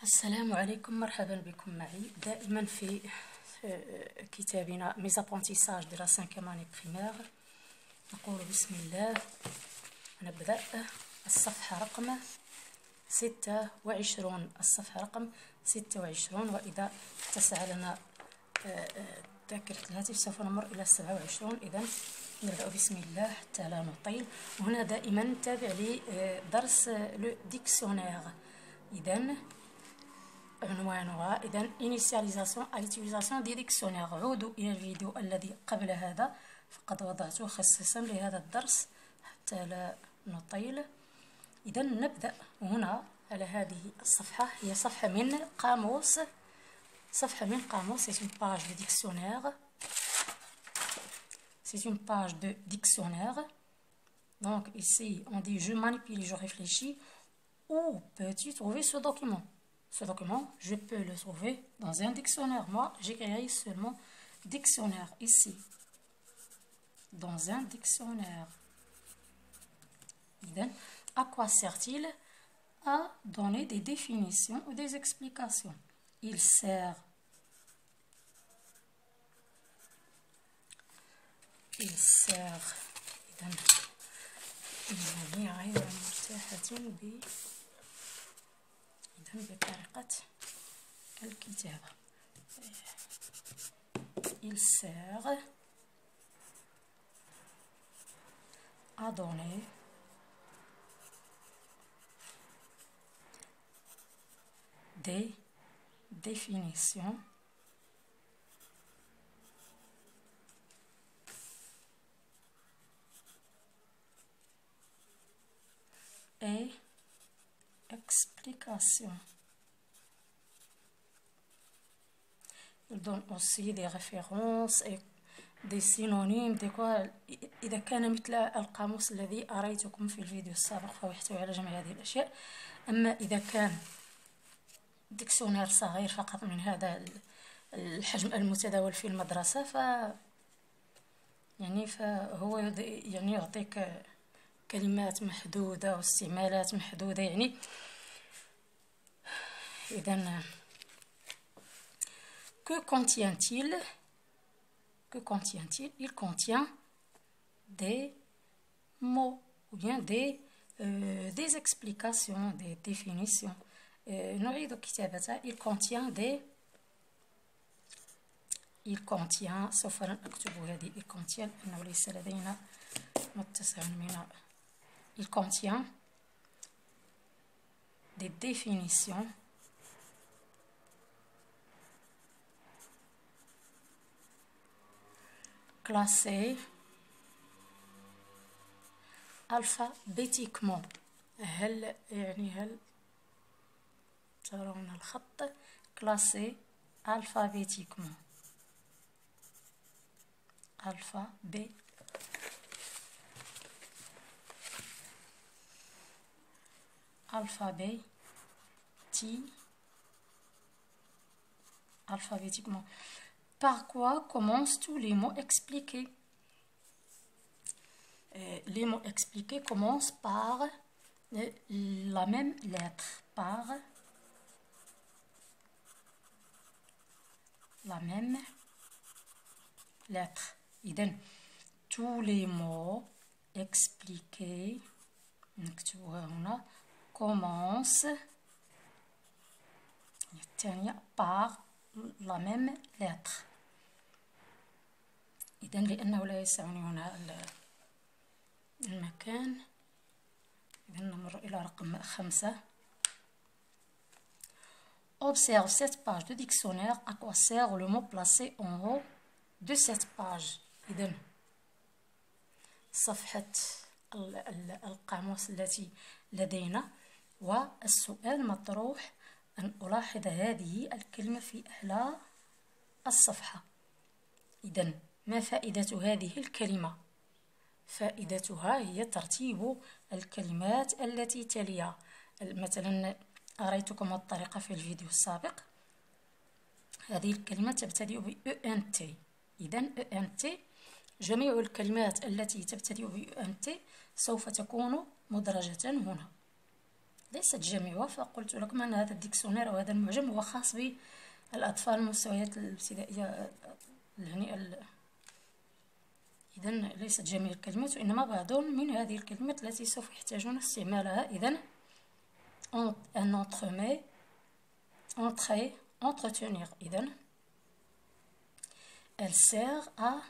السلام عليكم، مرحبا بكم معي دائما في كتابنا ميز ابونتيساج دو لا 5 اني بريمير. نقول بسم الله ونبدأ. الصفحة رقم 26، الصفحة رقم 26، وإذا اتسع لنا ذاكرة الهاتف سوف نمر إلى 27. إذا نبدأ بسم الله حتى لا نطيل. وهنا دائما تابع لي درس لو ديكسيونير. إذا عنوانها initialisation à l'utilisation des dictionnaires. عودوا إلى الفيديو الذي قبل هذا فقد وضعته خصيصا لهذا الدرس حتى لا نطيل. إذا نبدأ هنا على هذه الصفحة، هي صفحة من قاموس، c'est une page de dictionnaire. C'est une page de dictionnaire. Donc ici on dit je manipule, je réfléchis. Où peux-tu trouver ce document? Ce document, je peux le trouver dans un dictionnaire. Moi, j'écrirai seulement dictionnaire ici. Dans un dictionnaire. À quoi sert-il? À donner des définitions ou des explications. Il sert بطريقة الكتابة. Il sert à donner des définitions et explications. Il donne aussi des références et des synonymes دي كوا. إذا كان مثل القاموس الذي أريتكم في الفيديو السابق فهو يحتوي على جميع هذه الأشياء. أما إذا كان ديكسيونير صغير فقط من هذا الحجم المتداول في المدرسة فهو يعطيك كلمات محدودة واستعمالات محدودة إذا que contient-il? Il contient des mots ou bien des explications, des définitions. نعيد كتابتها. سوف نكتب هذه il contient لأنه ليس لدينا متسع من il contient des définitions classées alphabétiquement. هل ترون الخط؟ classé alphabétiquement. Alphabétiquement. Par quoi commencent tous les mots expliqués? Les mots expliqués commencent par la même lettre. Par la même lettre. إذن tous les mots expliqués نكتبوها هنا commencent par la même lettre. إذن لأنه لا يسعني هنا المكان، إذن نمر إلى رقم 5. Observe cette page de dictionnaire. À quoi sert le mot placé en haut de cette page? إذن صفحة القاموس التي لدينا، والسؤال مطروح أن ألاحظ هذه الكلمة في أعلى الصفحة. إذن ما فائدة هذه الكلمة؟ فائدتها هي ترتيب الكلمات التي تليها. مثلا أريتكم الطريقة في الفيديو السابق. هذه الكلمة تبتدئ ب ENT. إذن ENT جميع الكلمات التي تبتدئ ب ENT سوف تكون مدرجة هنا. ليست جميعها، فقلت لكم أن هذا الديكسيونير أو هذا المعجم هو خاص بالأطفال المستويات الابتدائية يعني إذن ليست جميع الكلمات وإنما بعض من هذه الكلمات التي سوف يحتاجون استعمالها. إذن un entremets, entrer, entretenir. إذن elle sert à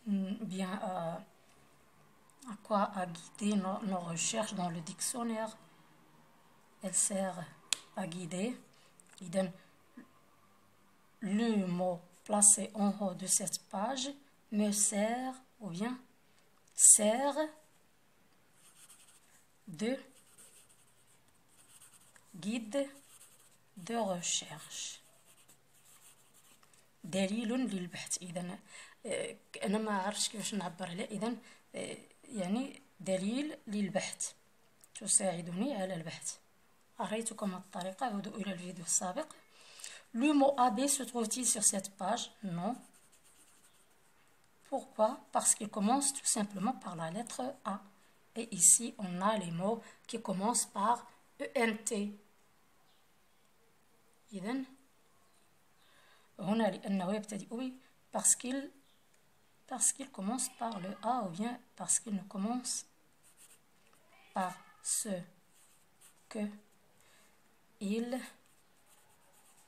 bien à quoi? À guider nos recherches dans le dictionnaire. Elle sert à guider. إذن le mot placé en haut de cette page me sert ou bien sert de guide de recherche. دليل للبحث. إذن أنا ما عرفتش كيفاش نعبر عليه. إذن يعني دليل للبحث، تساعدني على البحث. أريتكم الطريقة، عودوا إلى الفيديو السابق. Le mot AB se trouve-t-il sur cette page? Non. Pourquoi? Parce qu'il commence tout simplement par la lettre A. Et ici, on a les mots qui commencent par ENT. إذن هنا لأنه يبتدئ parce qu'il commence par le A ou bien parce qu'il ne commence par ce que il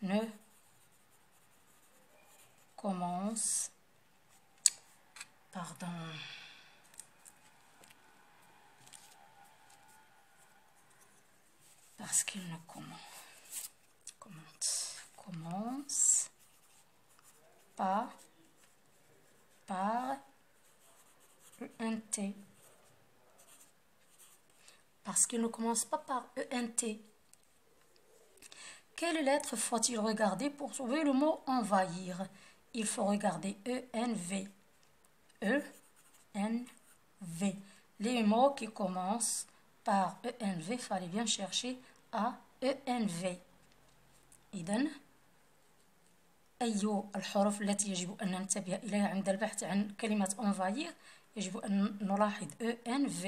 ne commence, pardon, parce qu'il ne commence pas par ENT. Parce qu'il ne commence pas par ENT. Quelle lettre faut-il regarder pour trouver le mot envahir? Il faut regarder ENV. ENV. Les mots qui commencent par ENV, il fallait bien chercher à ENV. إذن أي الحروف التي يجب أن ننتبه إليها عند البحث عن كلمة envahir؟ يجب أن نلاحظ ENV.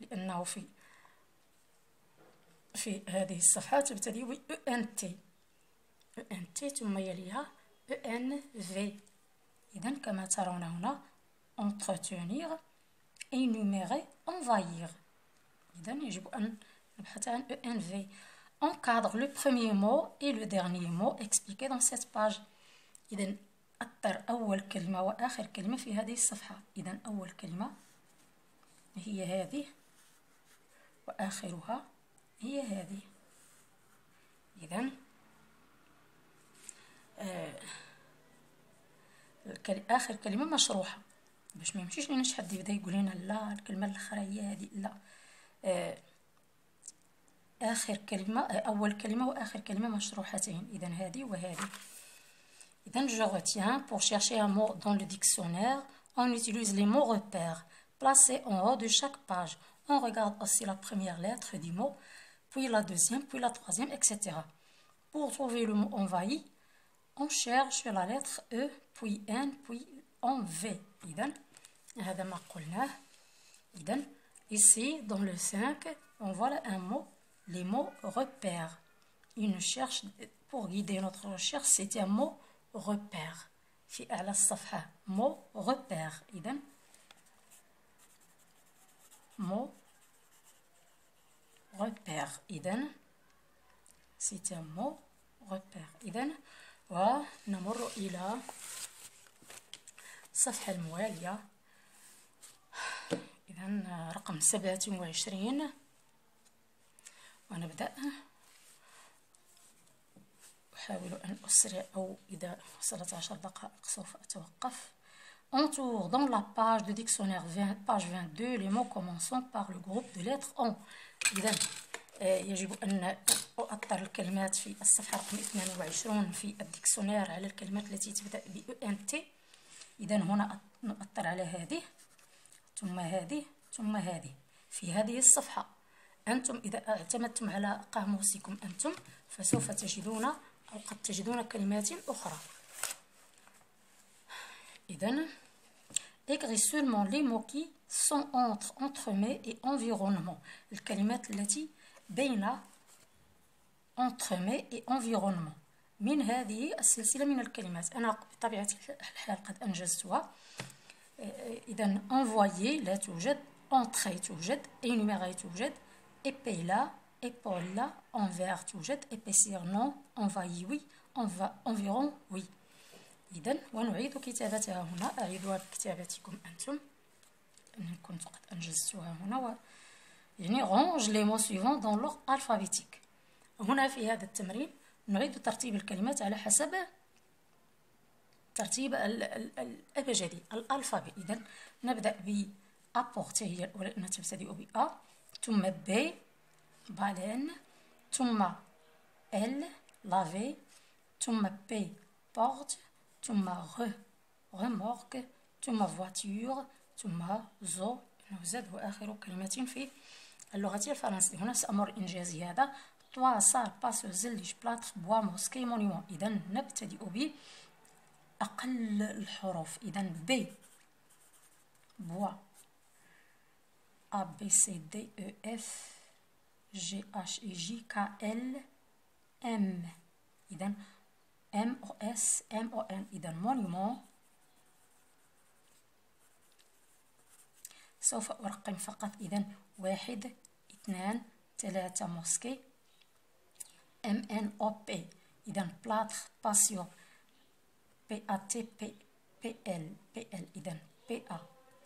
لأنه في هذه الصفحة تبتدئ ب ENT ثم يليها ENV. إذن كما ترون هنا entretenir, énumérer, envahir. إذن يجب أن نبحث عن ENV. Encadre le premier mot et le dernier mot expliqué dans cette page. إذن أطر أول كلمة وآخر كلمة في هذه الصفحة. إذن أول كلمة هي هذه وآخرها هي هذه. إذن آخر كلمة مشروحة باش ما يمشيش لنا شي حد يبدا يقول لنا لا الكلمة الأخرى هي هذه، لا. آخر كلمة أول كلمة وآخر كلمة مشروحتين. إذن هذه وهذه. إذن je retiens pour chercher un mot dans le dictionnaire on utilise les mots repères placés en haut de chaque page. On regarde aussi la première lettre du mot, puis la deuxième, puis la troisième, etc. Pour trouver le mot envahi, on cherche la lettre E, puis N, puis en V. إذن هذا ما قلناه. إذن ici dans le 5 on voit un mot, les mots repères. Une cherche pour guider notre recherche, c'est un mot repère. في أعلى الصفحة mot repère. إذن mot repère. إذن c'est un mot repère. إذن ونمر إلى الصفحة الموالية. إذن رقم 27 ونبدأ. أحاول أن أسرع أو إذا وصلت 10 دقائق سوف أتوقف. Entoure dans la page de dictionnaire page 22 les mots commençant par le groupe de lettres en. إذن يجب أن أؤطر الكلمات في الصفحة رقم 22 في الديكسيونير على الكلمات التي تبدأ ب ENT. إذن هنا نؤطر على هذه ثم هذه ثم هذه في هذه الصفحة. أنتم إذا اعتمدتم على قاموسكم أنتم فسوف تجدون أو قد تجدون كلمات أخرى. إذن écris seulement les mots qui sont entre mais et environnement. الكلمات التي بين entre mais et environnement من هذه السلسلة من الكلمات. أنا بطبيعة الحال قد أنجزتها. إذا envoyer لا توجد، entrer توجد، énumérer توجد، épayer لا، épaule لا، envers توجد، épaissir non، envahir oui، environ oui. إذا ونعيد كتابتها هنا. أعيدها لكتابتكم أنتم، أنا كنت قد أنجزتها هنا. يعني range les mots suivants dans l'ordre alphabétique. هنا في هذا التمرين نعيد ترتيب الكلمات على حسب ترتيب الأبجدي الألفابي. إذا نبدأ ب apporter هي الأولى لأنها تبتدئ ب A، ثم B baleine، ثم L laver، ثم P porte، ثم remorque، ثم voiture، ثم zoo نوزد، وآخر كلمة في اللغة الفرنسية. هنا سأمر إنجاز هذا. طوا صار باس زلج بلاتر بوا موسكي مونيمون. إذا نبتدئ ب أقل الحروف. إذا B بوا A B C D E F G H I J K L M. إذا M O S M O N. إذا مونيمون سوف أرقم فقط. إذا 1 2 3 موسكي M N O P. إذا بلاتر باسيو P A T P L P L. إذا P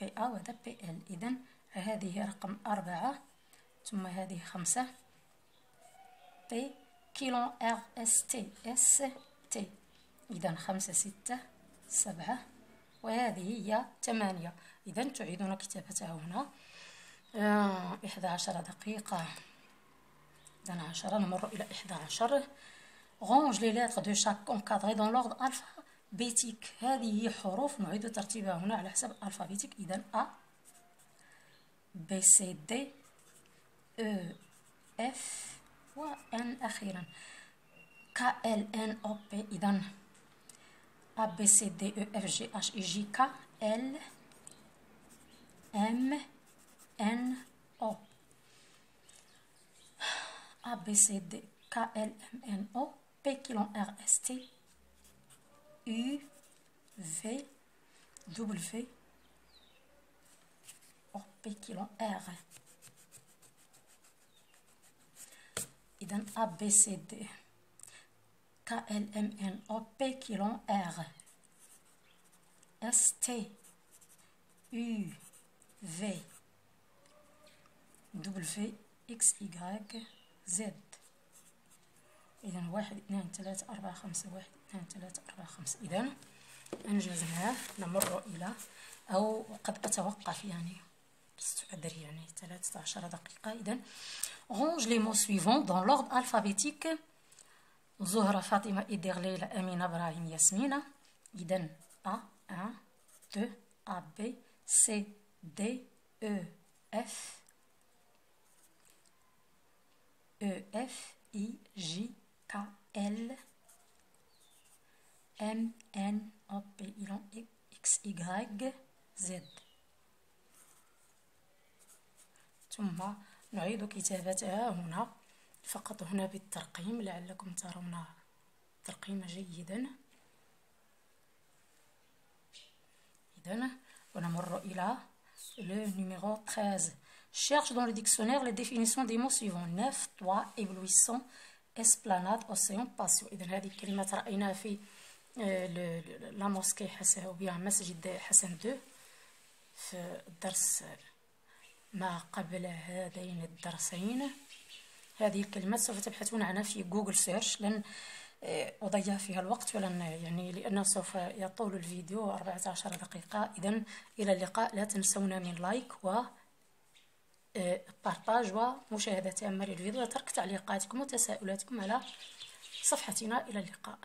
A وهذا P L. إذا هذه رقم 4 ثم هذه 5 T كيلون R S T S T. إذا 5 6 7 وهذه هي 8. إذا تعيدون كتابتها هنا. 11 دقيقة. إذا 10 نمر إلى 11. range les lettres de chaque encadré dans l'ordre alphabétique. هذه هي حروف نعيد ترتيبها هنا على حسب الألفابيتيك. إذا A B C D E F و N أخيرا K L N O P. إذا A B C D E F G H I J K L M N O. A B C D K L M N O P كيلون R S T U V W O P كيلون R. إذا A B C D K L M N O P كيلون R S T U V W X Y Z. إذا 1 2 3 4 5 1 2 3 4 5. إذا أنجزناه. نمر إلى أو قد أتوقف يعني أدري يعني 13 دقيقة. إذا range les mots suivants dans l'ordre alphabétique. زهرة فاطمة إدير ليلى أمينة إبراهيم ياسمينة. إذا A 1 2 A B C D E F E F I J K L M N O P X Y Z. ثم نعيد كتابتها هنا فقط هنا بالترقيم لعلكم ترون ترقيم جيدا. إذن ونمر إلى le numéro 13. Cherche dans le dictionnaire les définitions des mots suivants: neuf, toit, éblouissant, esplanade, océan, passion. إذن هذه الكلمات رأيناها في لا موسكي حسن وبها مسجد حسن 2 في الدرس ما قبل هذين الدرسين. هذه الكلمات سوف تبحثون عنها في جوجل سيرش. لن أضيع فيها الوقت ولن يعني لأنه سوف يطول الفيديو 14 دقيقة. إذن إلى اللقاء. لا تنسونا من لايك و بارطاج ومشاهدة تامة للفيديو وترك تعليقاتكم وتساؤلاتكم على صفحتنا. إلى اللقاء.